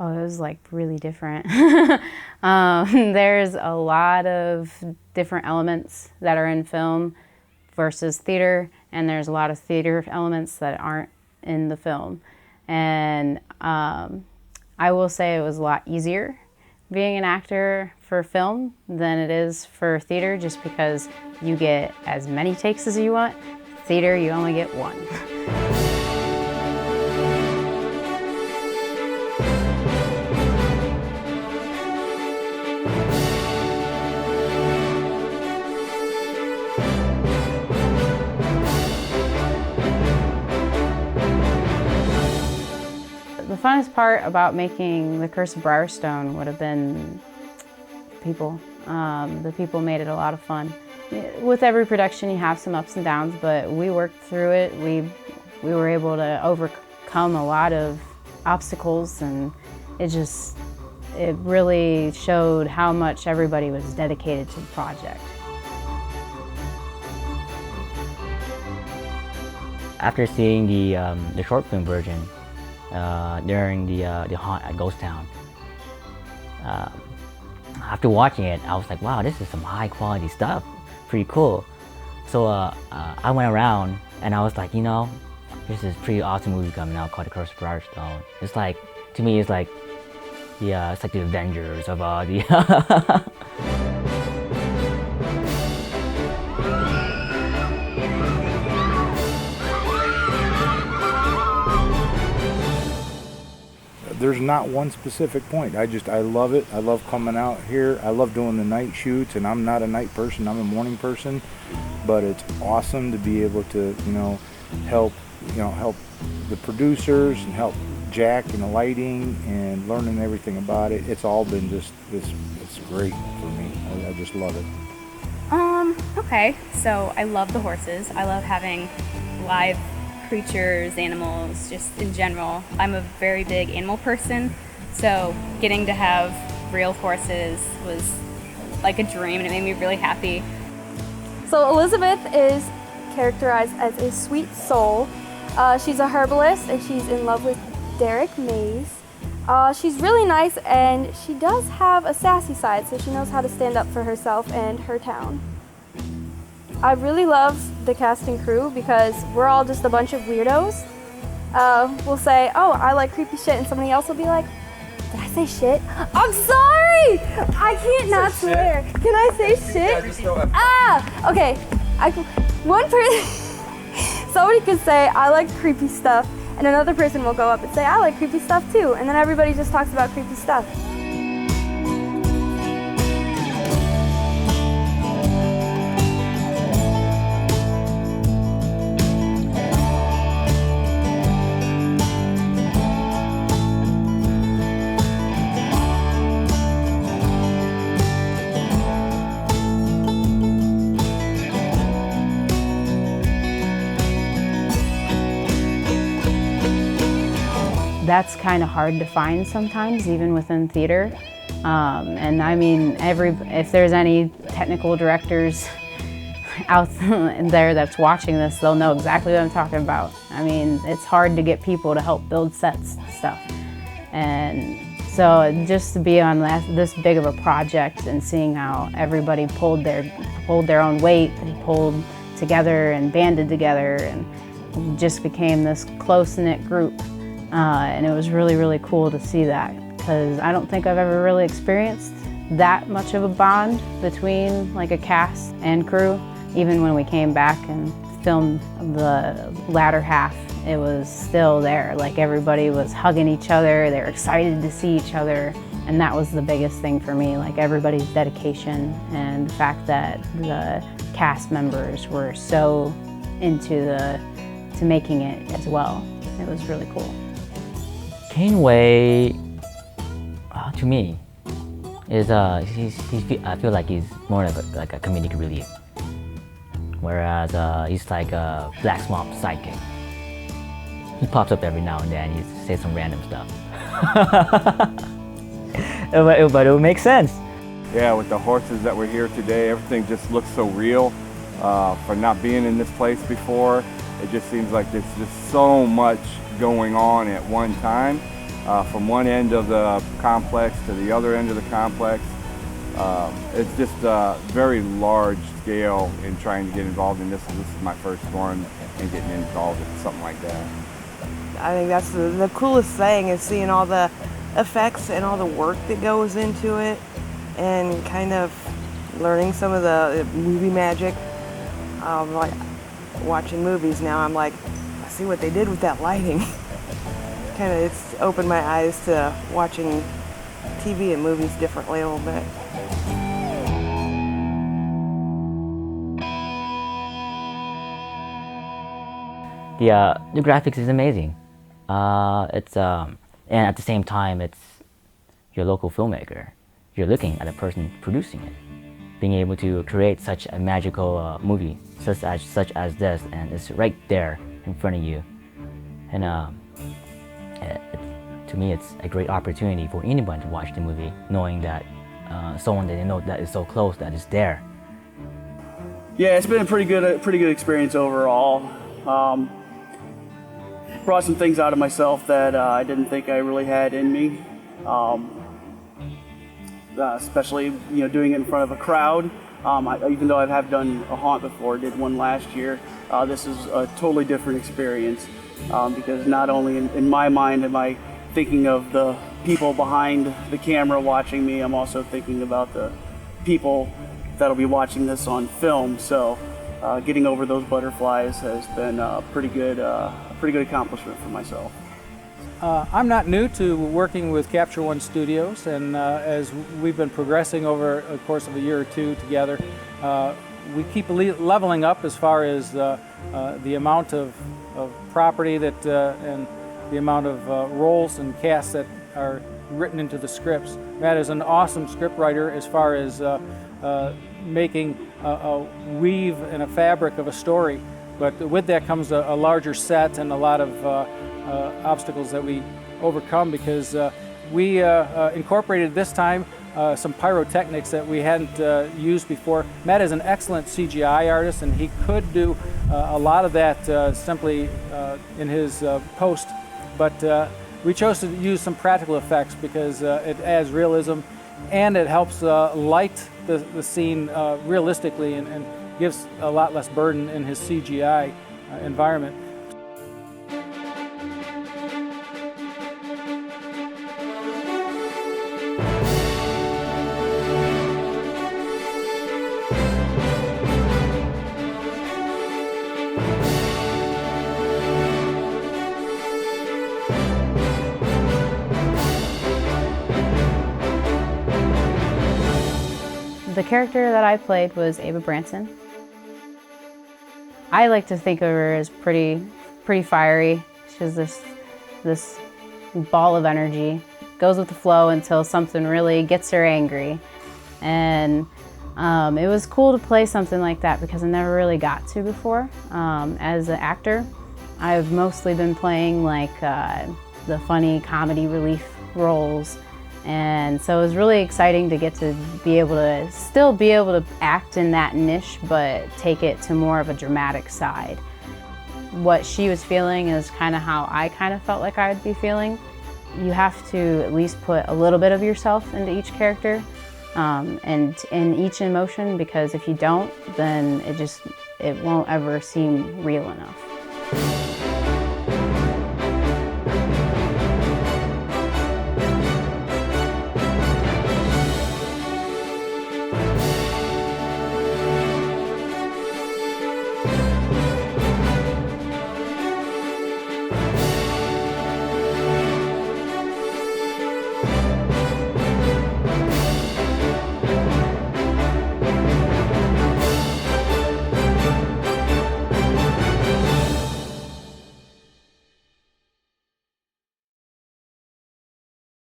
Oh, it was like really different. There's a lot of different elements that are in film versus theater, and there's a lot of theater elements that aren't in the film. And I will say it was a lot easier being an actor for film than it is for theater, just because you get as many takes as you want. Theater, you only get one. The funnest part about making The Curse of Bryestone would have been people. The people made it a lot of fun. With every production you have some ups and downs, but we worked through it. We were able to overcome a lot of obstacles, and it really showed how much everybody was dedicated to the project. After seeing the short film version, during the haunt at Ghost Town. After watching it, I was like, wow, this is some high quality stuff, pretty cool. So I went around and I was like, you know, there's this pretty awesome movie coming out called The Curse of Bryestone. It's like, to me, it's like, yeah, it's like the Avengers of the There's not one specific point. I love it. I love coming out here. I love doing the night shoots, and I'm not a night person, I'm a morning person. But it's awesome to be able to, help the producers and help Jack in the lighting and learning everything about it. It's all been it's great for me. I just love it. Okay, so I love the horses. I love having live creatures, animals, just in general. I'm a very big animal person, so getting to have real horses was like a dream, and it made me really happy. So Elizabeth is characterized as a sweet soul. She's a herbalist, and she's in love with Derek Mays. She's really nice, and she does have a sassy side, so she knows how to stand up for herself and her town. I really love the cast and crew because we're all just a bunch of weirdos. We'll say, oh, I like creepy shit, and somebody else will be like, did I say shit? I'm sorry! I can't not swear. Can I say shit? Okay. One person, somebody could say, I like creepy stuff, and another person will go up and say, I like creepy stuff too, and then everybody just talks about creepy stuff. That's kind of hard to find sometimes, even within theater. And I mean, if there's any technical directors out there that's watching this, they'll know exactly what I'm talking about. I mean, it's hard to get people to help build sets and stuff. And so just to be on this big of a project and seeing how everybody pulled their own weight and pulled together and banded together and just became this close-knit group. And it was really, really cool to see that, because I don't think I've ever really experienced that much of a bond between like a cast and crew. Even when we came back and filmed the latter half, it was still there. Like everybody was hugging each other, they were excited to see each other, and that was the biggest thing for me, like everybody's dedication and the fact that the cast members were so into making it as well. It was really cool. Kane Way, to me, is I feel like he's more like a comedic relief, whereas he's like a Black Swamp sidekick. He pops up every now and then. He says some random stuff, but it would make sense. Yeah, with the horses that were here today, everything just looks so real. For not being in this place before, it just seems like there's just so much going on at one time. from one end of the complex to the other end of the complex. It's just very large scale in trying to get involved in this. This is my first one and getting involved in something like that. I think that's the coolest thing is seeing all the effects and all the work that goes into it and kind of learning some of the movie magic. Like watching movies now, I'm like, I see what they did with that lighting. It's opened my eyes to watching TV and movies differently a little bit. The graphics is amazing. And at the same time, it's your local filmmaker. You're looking at the person producing it, being able to create such a magical movie, such as this, and it's right there in front of you. And to me, it's a great opportunity for anyone to watch the movie, knowing that someone that they know that is so close, that is there. Yeah, it's been a pretty good experience overall. Brought some things out of myself that I didn't think I really had in me, especially doing it in front of a crowd. Even though I have done a haunt before, did one last year, this is a totally different experience because not only in my mind am I thinking of the people behind the camera watching me, I'm also thinking about the people that'll be watching this on film. So getting over those butterflies has been a pretty good accomplishment for myself. I'm not new to working with Capture One Studios, and as we've been progressing over the course of a year or two together, we keep leveling up as far as the amount of property that and the amount of roles and casts that are written into the scripts. Matt is an awesome script writer as far as making a weave and a fabric of a story, but with that comes a larger set and a lot of obstacles that we overcome because we incorporated this time some pyrotechnics that we hadn't used before. Matt is an excellent CGI artist, and he could do a lot of that simply in his post, but we chose to use some practical effects because it adds realism and it helps light the scene realistically and gives a lot less burden in his CGI environment. The character that I played was Ava Branson. I like to think of her as pretty fiery. She's this ball of energy, goes with the flow until something really gets her angry. And it was cool to play something like that because I never really got to before. As an actor, I've mostly been playing like the funny comedy relief roles. And so it was really exciting to get to still be able to act in that niche, but take it to more of a dramatic side. What she was feeling is kind of how I kind of felt like I'd be feeling. You have to at least put a little bit of yourself into each character and in each emotion, because if you don't, then it won't ever seem real enough.